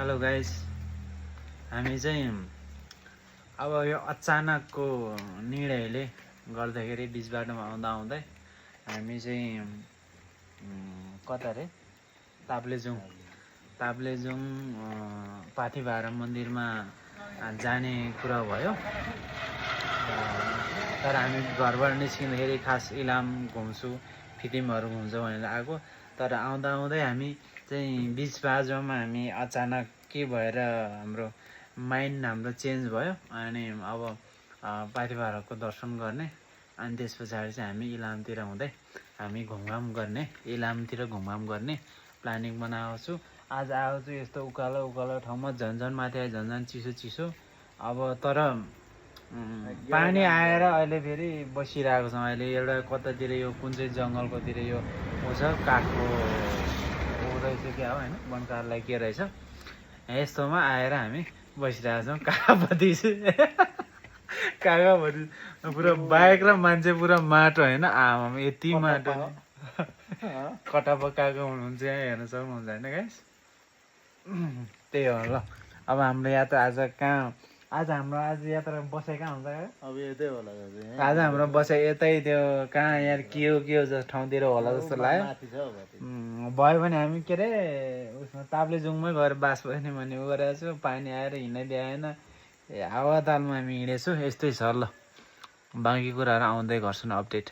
Hello guys, हामी चाहिँ अब यो अचानकको निर्णयले गर्दाखेरि बिच बाटोमा आउँदा आउँदै हामी चाहिँ कता रे ताप्लेजुङ पाथिभारा मन्दिरमा जाने कुरा भयो। तर हामी घरबाट निस्किँदाखेरि खास इलाम घुम्छु, फिटिमहरू घुम्छु भनेर आएको। तर आउँदा आउँदै हामी चाहिँ बिच बाटोमा हामी अचानक के भएर हाम्रो माइन्ड हाम्रो चेन्ज भयो अनि अब पाथिभाराको दर्शन गर्ने अनि त्यस पछाडि चाहिँ हामी इलामतिर हुँदै हामी घुमघाम गर्ने प्लानिङ बनाएको छु। आज आएको छु यस्तो उकालो ठाउँमा, झन् माथि आयो झन् चिसो। अब तर पानी आएर अहिले फेरि बसिरहेको छ। अहिले एउटा कतातिर यो कुन चाहिँ जङ्गलकोतिर यो छ काठको रहेछ क्या हो होइन, बनकारलाई के रहेछ यस्तोमा आएर हामी बसिरहेको छौँ। काकाभति पुरा बाइक र मान्छे पुरा माटो होइन, आमा यति माटो कटाप काका हुनुहुन्छ यहाँ हेर्न सक्नुहुन्छ होइन गाइस। त्यही हो ल। अब हाम्रो यात्रा आज हाम्रो यात्रा बसाइ कहाँ हुन्छ? अब यतै होला आज हाम्रो बसाइ यतै त्यो कहाँ यार के हो जस्तो ठाउँतिर होला जस्तो लाग्यो। भयो भने हामी के अरे उसमा ताप्लेजुङमै गएर बास बस्ने भन्ने उ गरेको छु। पानी आएर हिँड्नै भ्याएन, हावा तालमा हामी हिँडेछु। यस्तै छ ल, बाँकी कुराहरू आउँदै गर्छन् अपडेट।